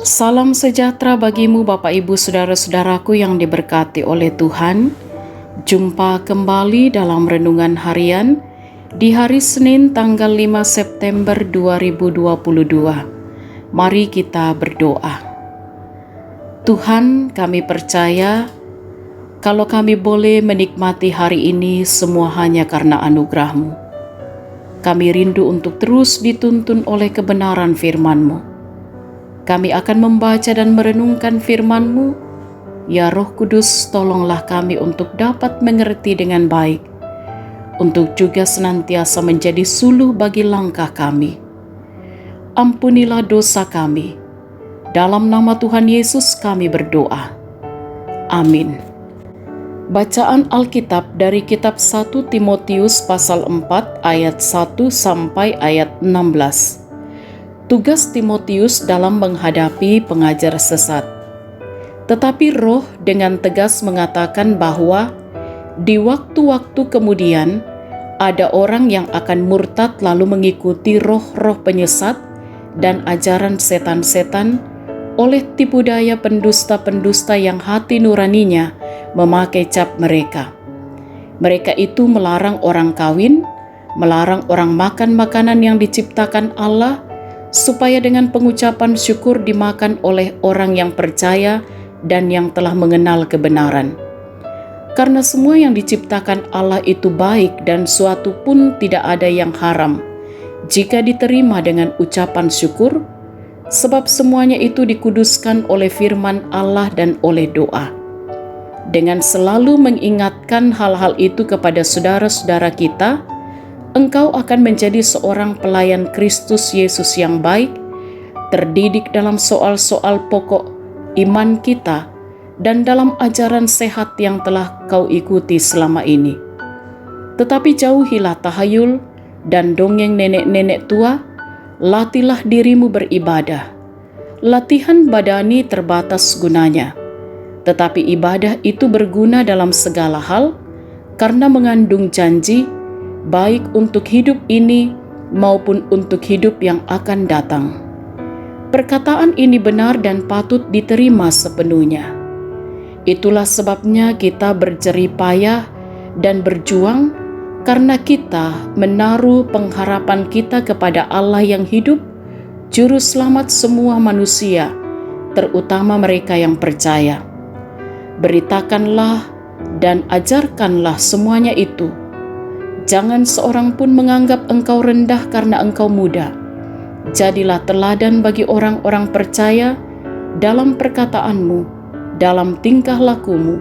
Salam sejahtera bagimu Bapak Ibu Saudara-saudaraku yang diberkati oleh Tuhan. Jumpa kembali dalam renungan harian di hari Senin tanggal 5 September 2022. Mari kita berdoa. Tuhan, kami percaya kalau kami boleh menikmati hari ini semua hanya karena anugerah-Mu. Kami rindu untuk terus dituntun oleh kebenaran firman-Mu. Kami akan membaca dan merenungkan firman-Mu. Ya Roh Kudus, tolonglah kami untuk dapat mengerti dengan baik, untuk juga senantiasa menjadi suluh bagi langkah kami. Ampunilah dosa kami. Dalam nama Tuhan Yesus kami berdoa. Amin. Bacaan Alkitab dari kitab 1 Timotius pasal 4 ayat 1 sampai ayat 16. Tugas Timotius dalam menghadapi pengajar sesat. Tetapi Roh dengan tegas mengatakan bahwa di waktu-waktu kemudian ada orang yang akan murtad lalu mengikuti roh-roh penyesat dan ajaran setan-setan oleh tipu daya pendusta-pendusta yang hati nuraninya memakai cap mereka. Mereka itu melarang orang kawin, melarang orang makan makanan yang diciptakan Allah, supaya dengan pengucapan syukur dimakan oleh orang yang percaya dan yang telah mengenal kebenaran. Karena semua yang diciptakan Allah itu baik dan suatu pun tidak ada yang haram, jika diterima dengan ucapan syukur, sebab semuanya itu dikuduskan oleh firman Allah dan oleh doa. Dengan selalu mengingatkan hal-hal itu kepada saudara-saudara kita, engkau akan menjadi seorang pelayan Kristus Yesus yang baik, terdidik dalam soal-soal pokok iman kita dan dalam ajaran sehat yang telah kau ikuti selama ini. Tetapi jauhilah tahayul dan dongeng nenek-nenek tua, latihlah dirimu beribadah. Latihan badani terbatas gunanya, tetapi ibadah itu berguna dalam segala hal karena mengandung janji, baik untuk hidup ini maupun untuk hidup yang akan datang. Perkataan ini benar dan patut diterima sepenuhnya. Itulah sebabnya kita berjerih payah dan berjuang, karena kita menaruh pengharapan kita kepada Allah yang hidup, Juru Selamat semua manusia, terutama mereka yang percaya. Beritakanlah dan ajarkanlah semuanya itu. Jangan seorang pun menganggap engkau rendah karena engkau muda. Jadilah teladan bagi orang-orang percaya dalam perkataanmu, dalam tingkah lakumu,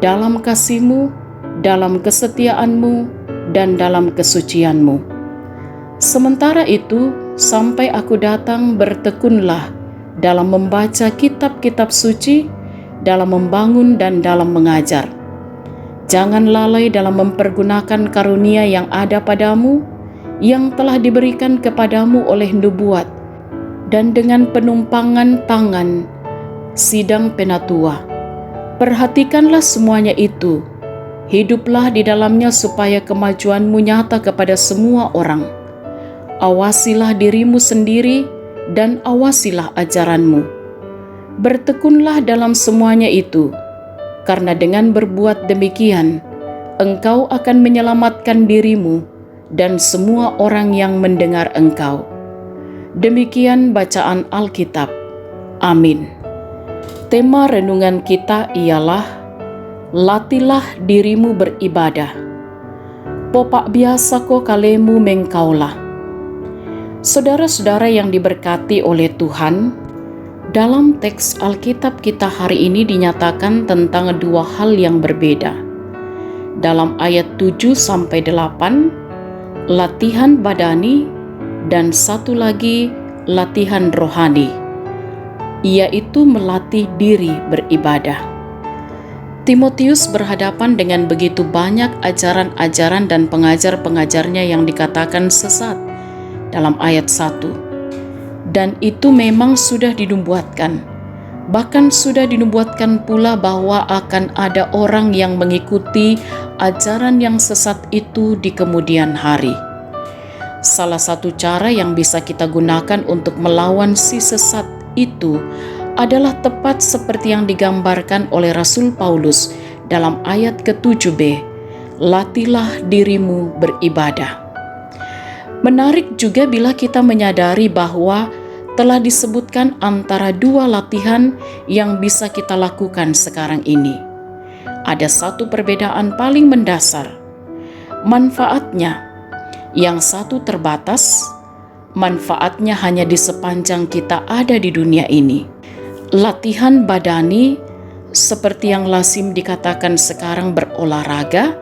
dalam kasihmu, dalam kesetiaanmu, dan dalam kesucianmu. Sementara itu, sampai aku datang, bertekunlah dalam membaca kitab-kitab suci, dalam membangun dan dalam mengajar. Jangan lalai dalam mempergunakan karunia yang ada padamu, yang telah diberikan kepadamu oleh nubuat, dan dengan penumpangan tangan sidang penatua. Perhatikanlah semuanya itu, hiduplah di dalamnya supaya kemajuanmu nyata kepada semua orang. Awasilah dirimu sendiri dan awasilah ajaranmu. Bertekunlah dalam semuanya itu, karena dengan berbuat demikian, engkau akan menyelamatkan dirimu dan semua orang yang mendengar engkau. Demikian bacaan Alkitab. Amin. Tema renungan kita ialah latilah dirimu beribadah. Popak biasa ko kalemu mengkaulah. Saudara-saudara yang diberkati oleh Tuhan, dalam teks Alkitab kita hari ini dinyatakan tentang dua hal yang berbeda. Dalam ayat 7-8, latihan badani, dan satu lagi latihan rohani, yaitu melatih diri beribadah. Timotius berhadapan dengan begitu banyak ajaran-ajaran dan pengajar-pengajarnya yang dikatakan sesat dalam ayat 1. Dan itu memang sudah dinubuatkan. Bahkan sudah dinubuatkan pula bahwa akan ada orang yang mengikuti ajaran yang sesat itu di kemudian hari. Salah satu cara yang bisa kita gunakan untuk melawan si sesat itu adalah tepat seperti yang digambarkan oleh Rasul Paulus dalam ayat ke-7b, "Latihlah dirimu beribadah." Menarik juga bila kita menyadari bahwa telah disebutkan antara dua latihan yang bisa kita lakukan sekarang ini. Ada satu perbedaan paling mendasar. Manfaatnya, yang satu terbatas, manfaatnya hanya di sepanjang kita ada di dunia ini. Latihan badani, seperti yang lazim dikatakan sekarang berolahraga,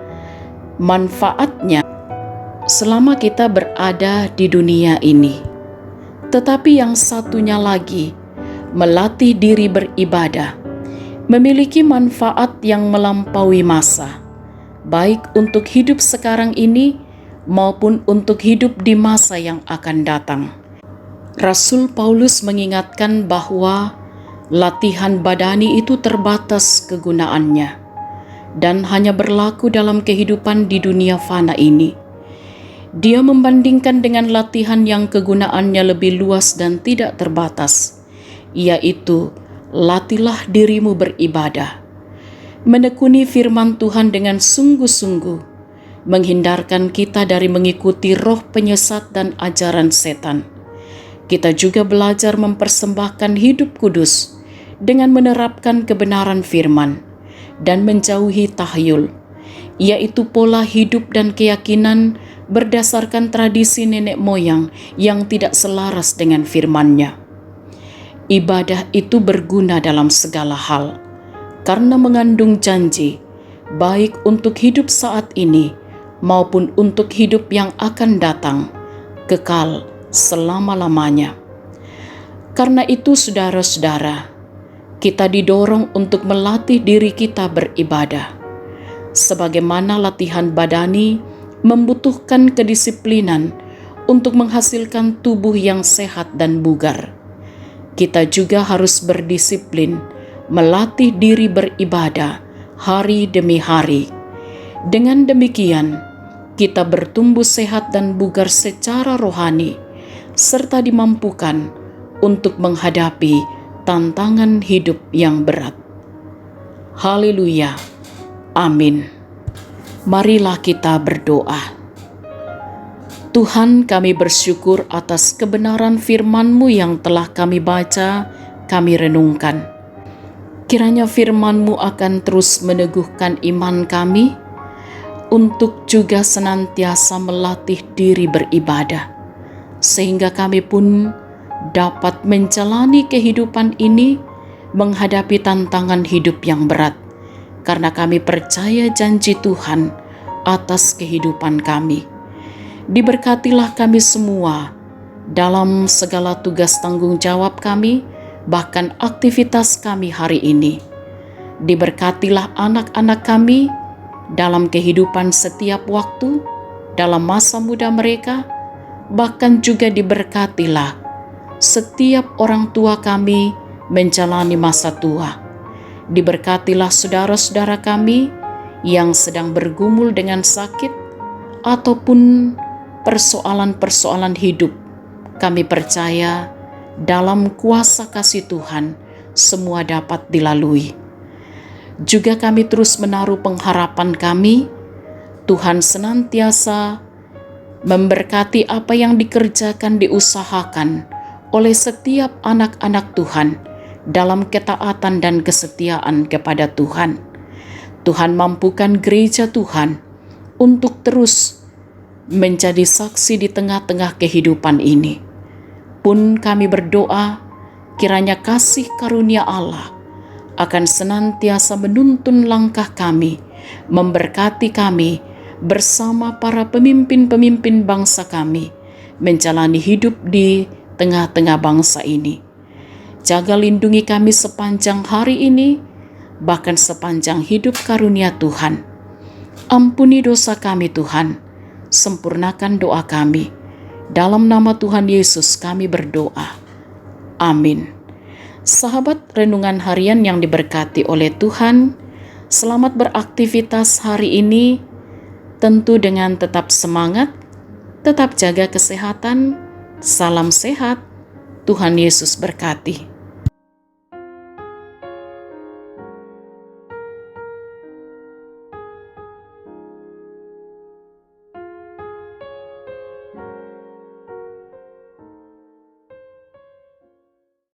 manfaatnya selama kita berada di dunia ini. Tetapi yang satunya lagi, melatih diri beribadah, memiliki manfaat yang melampaui masa, baik untuk hidup sekarang ini maupun untuk hidup di masa yang akan datang. Rasul Paulus mengingatkan bahwa latihan badani itu terbatas kegunaannya dan hanya berlaku dalam kehidupan di dunia fana ini. Dia membandingkan dengan latihan yang kegunaannya lebih luas dan tidak terbatas, yaitu latihlah dirimu beribadah. Menekuni firman Tuhan dengan sungguh-sungguh, menghindarkan kita dari mengikuti roh penyesat dan ajaran setan. Kita juga belajar mempersembahkan hidup kudus dengan menerapkan kebenaran firman dan menjauhi tahyul, yaitu pola hidup dan keyakinan berdasarkan tradisi nenek moyang yang tidak selaras dengan firman-Nya. Ibadah itu berguna dalam segala hal, karena mengandung janji, baik untuk hidup saat ini maupun untuk hidup yang akan datang, kekal selama-lamanya. Karena itu saudara-saudara, kita didorong untuk melatih diri kita beribadah. Sebagaimana latihan badani membutuhkan kedisiplinan untuk menghasilkan tubuh yang sehat dan bugar, kita juga harus berdisiplin melatih diri beribadah hari demi hari. Dengan demikian, kita bertumbuh sehat dan bugar secara rohani, serta dimampukan untuk menghadapi tantangan hidup yang berat. Haleluya. Amin. Marilah kita berdoa. Tuhan, kami bersyukur atas kebenaran firman-Mu yang telah kami baca, kami renungkan. Kiranya firman-Mu akan terus meneguhkan iman kami untuk juga senantiasa melatih diri beribadah, sehingga kami pun dapat menjalani kehidupan ini menghadapi tantangan hidup yang berat, karena kami percaya janji Tuhan atas kehidupan kami. Diberkatilah kami semua dalam segala tugas tanggung jawab kami, bahkan aktivitas kami hari ini. Diberkatilah anak-anak kami dalam kehidupan setiap waktu, dalam masa muda mereka, bahkan juga diberkatilah setiap orang tua kami menjalani masa tua. Diberkatilah saudara-saudara kami yang sedang bergumul dengan sakit ataupun persoalan-persoalan hidup. Kami percaya dalam kuasa kasih Tuhan semua dapat dilalui. Juga kami terus menaruh pengharapan kami, Tuhan senantiasa memberkati apa yang dikerjakan, diusahakan oleh setiap anak-anak Tuhan dalam ketaatan dan kesetiaan kepada Tuhan. Tuhan mampukan gereja Tuhan untuk terus menjadi saksi di tengah-tengah kehidupan ini. Pun kami berdoa, kiranya kasih karunia Allah akan senantiasa menuntun langkah kami, memberkati kami bersama para pemimpin-pemimpin bangsa kami, menjalani hidup di tengah-tengah bangsa ini. Jaga lindungi kami sepanjang hari ini, bahkan sepanjang hidup karunia Tuhan. Ampuni dosa kami Tuhan, sempurnakan doa kami. Dalam nama Tuhan Yesus kami berdoa. Amin. Sahabat renungan harian yang diberkati oleh Tuhan, selamat beraktivitas hari ini, tentu dengan tetap semangat, tetap jaga kesehatan. Salam sehat, Tuhan Yesus berkati.